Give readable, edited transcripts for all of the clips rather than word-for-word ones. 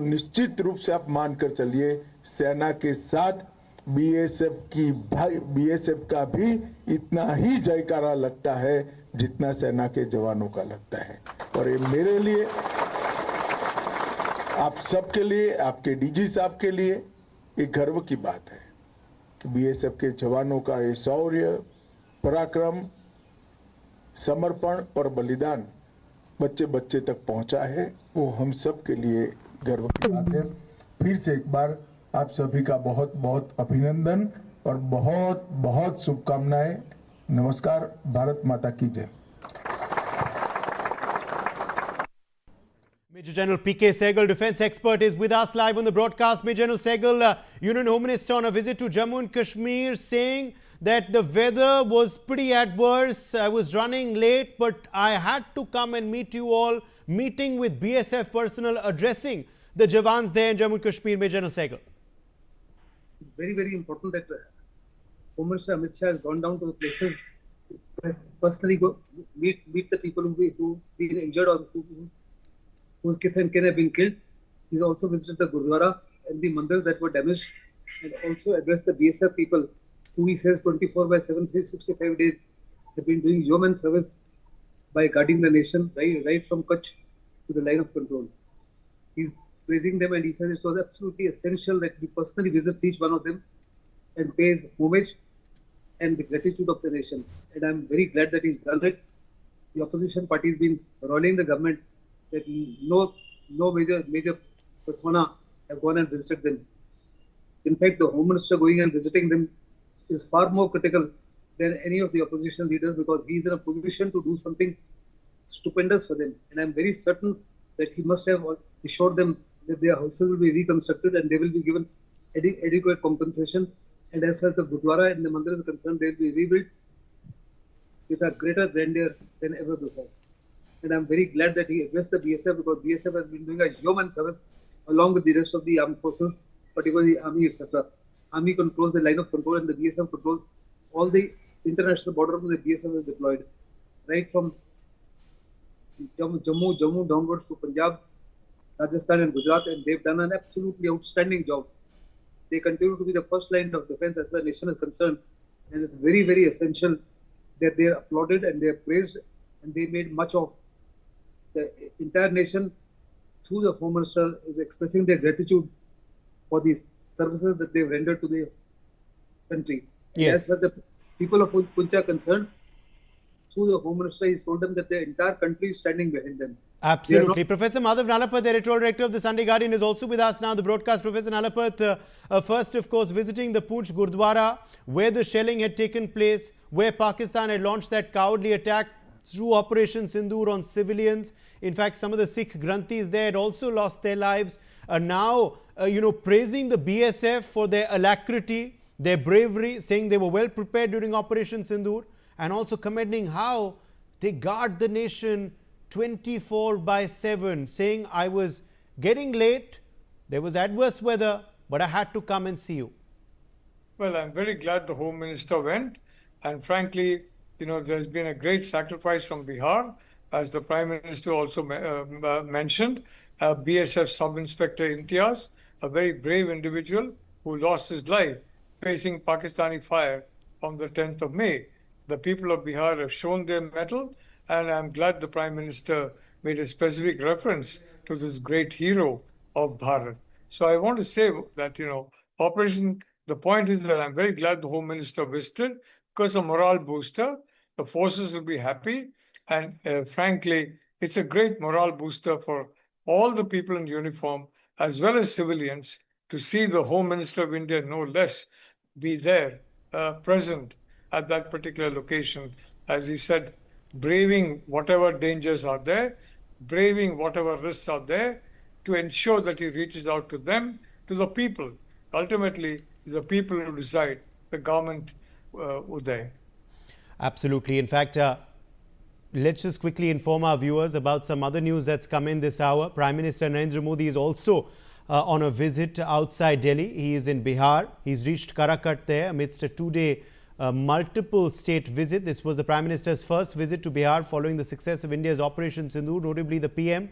निश्चित रूप से आप मानकर चलिए सेना के साथ बीएसएफ का भी इतना ही जयकारा लगता है जितना सेना के जवानों का लगता है। और ये मेरे लिए, आप सबके लिए, आपके डीजी साहब के लिए एक गर्व की बात है कि बीएसएफ के जवानों का ये शौर्य, पराक्रम, समर्पण और बलिदान बच्चे बच्चे तक पहुंचा है। वो हम सब के लिए गर्व की बात है। फिर से एक बार आप सभी का बहुत बहुत अभिनंदन और बहुत बहुत शुभकामनाएं। नमस्कार। भारत माता की जय। Major General P.K. Sehgal, defense expert, is with us live on the broadcast. Major General Sehgal, Union Home Minister on a visit to Jammu and Kashmir, saying that the weather was pretty adverse. I was running late, but I had to come and meet you all. Meeting with BSF personnel, addressing the Jawans there in Jammu and Kashmir. Major General Sehgal. It's very, very important that Home Minister Amit Shah has gone down to the places, personally go meet the people who been injured or whose kith and kin have been killed. He's also visited the Gurdwara and the mandirs that were damaged, and also addressed the BSF people who he says 24/7, 365 days have been doing yeoman service by guarding the nation right from Kutch to the line of control. He's praising them, and he says it was absolutely essential that he personally visits each one of them and pays homage and the gratitude of the nation. And I'm very glad that he's done it. The opposition party has been rallying the government that no major persona have gone and visited them. In fact, the Home Minister going and visiting them is far more critical than any of the opposition leaders, because he is in a position to do something stupendous for them. And I'm very certain that he must have assured them that their houses will be reconstructed and they will be given adequate compensation. And as far as the Gurdwara and the Mandir is concerned, they will be rebuilt with a greater grandeur than ever before. And I'm very glad that he addressed the BSF, because BSF has been doing a yeoman service along with the rest of the armed forces, particularly the army, etc. Army controls the line of control, and the BSF controls all the international border the BSF is deployed, right from Jammu downwards to Punjab, Rajasthan and Gujarat, and they've done an absolutely outstanding job. They continue to be the first line of defense as far as the nation is concerned, and it's very, very essential that they are applauded and they are praised, and they made much of. The entire nation, through the Home Minister, is expressing their gratitude for these services that they've rendered to the country. Yes. As far as the people of Poonch are concerned, through the Home Minister, he's told them that the entire country is standing behind them. Absolutely. Professor Madhav Nalapat, the editorial director of the Sunday Guardian, is also with us now on the broadcast. Professor Nalapat, first, of course, visiting the Poonch Gurdwara, where the shelling had taken place, where Pakistan had launched that cowardly attack through Operation Sindoor on civilians. In fact, some of the Sikh Granthis there had also lost their lives. Now, praising the BSF for their alacrity, their bravery, saying they were well prepared during Operation Sindoor, and also commending how they guard the nation 24/7, saying, I was getting late, there was adverse weather, but I had to come and see you. Well, I'm very glad the Home Minister went, and frankly, there's been a great sacrifice from Bihar, as the Prime Minister also mentioned. BSF Sub-Inspector Imtiaz, a very brave individual who lost his life facing Pakistani fire on the 10th of May. The people of Bihar have shown their mettle, and I'm glad the Prime Minister made a specific reference to this great hero of Bharat. So I want to say that, the point is that I'm very glad the Home Minister visited, because a morale booster. The forces will be happy, and frankly, it's a great morale booster for all the people in uniform as well as civilians to see the Home Minister of India, no less, be there, present at that particular location. As he said, braving whatever dangers are there, braving whatever risks are there, to ensure that he reaches out to them, to the people. Ultimately, the people who decide, the government Uday. Absolutely. In fact, let's just quickly inform our viewers about some other news that's come in this hour. Prime Minister Narendra Modi is also on a visit outside Delhi. He is in Bihar. He's reached Karakat there amidst a two-day multiple state visit. This was the Prime Minister's first visit to Bihar following the success of India's Operation Sindoor. Notably, the PM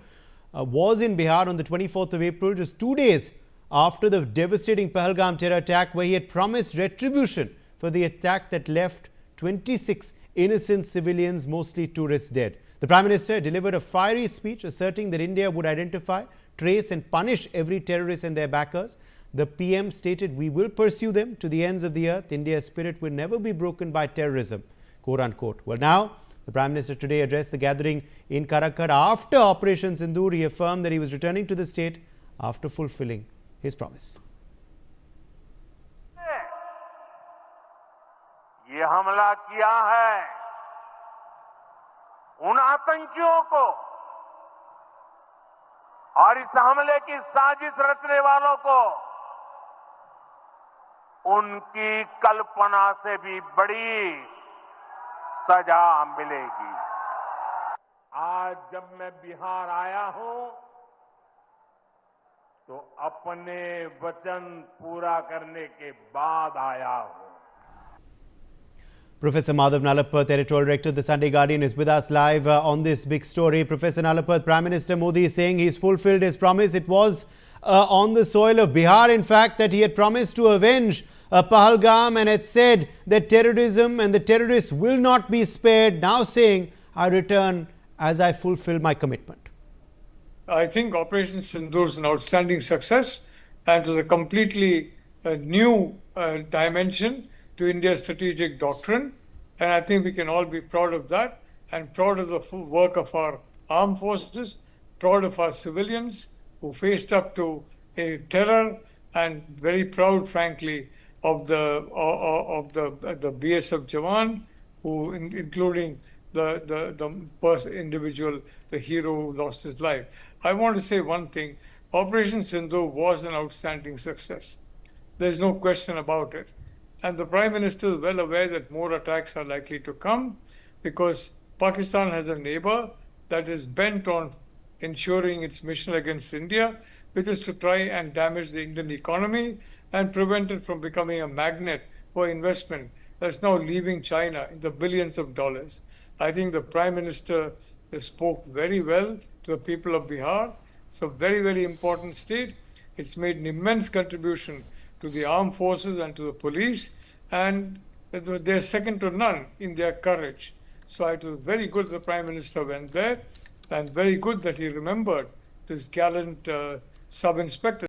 was in Bihar on the 24th of April, just 2 days after the devastating Pahalgam terror attack, where he had promised retribution for the attack that left 26 innocent civilians, mostly tourists, dead. The Prime Minister delivered a fiery speech asserting that India would identify, trace and punish every terrorist and their backers. The PM stated, "We will pursue them to the ends of the earth. India's spirit will never be broken by terrorism," quote unquote. Well, now, the Prime Minister today addressed the gathering in Karakkad after Operation Sindoor. He affirmed that he was returning to the state after fulfilling his promise. ये हमला किया है उन आतंकियों को और इस हमले की साजिश रचने वालों को उनकी कल्पना से भी बड़ी सजा मिलेगी। आज जब मैं बिहार आया हूं तो अपने वचन पूरा करने के बाद आया हूं। Professor Madhav Nalapath, editorial director of the Sunday Guardian, is with us live on this big story. Professor Nalapath, Prime Minister Modi is saying he's fulfilled his promise. It was on the soil of Bihar, in fact, that he had promised to avenge Pahalgam and had said that terrorism and the terrorists will not be spared. Now saying, "I return as I fulfill my commitment." I think Operation Sindoor is an outstanding success and it was a completely new dimension to India's strategic doctrine. And I think we can all be proud of that and proud of the full work of our armed forces, proud of our civilians who faced up to a terror, and very proud, frankly, of the BSF Jawan, who, including the individual, the hero who lost his life. I want to say one thing. Operation Sindoor was an outstanding success. There's no question about it. And the Prime Minister is well aware that more attacks are likely to come because Pakistan has a neighbor that is bent on ensuring its mission against India, which is to try and damage the Indian economy and prevent it from becoming a magnet for investment that's now leaving China in the billions of dollars. I think the Prime Minister spoke very well to the people of Bihar. It's a very, very important state. It's made an immense contribution to the armed forces and to the police, and they're second to none in their courage. So it was very good the Prime Minister went there, and very good that he remembered this gallant sub-inspector.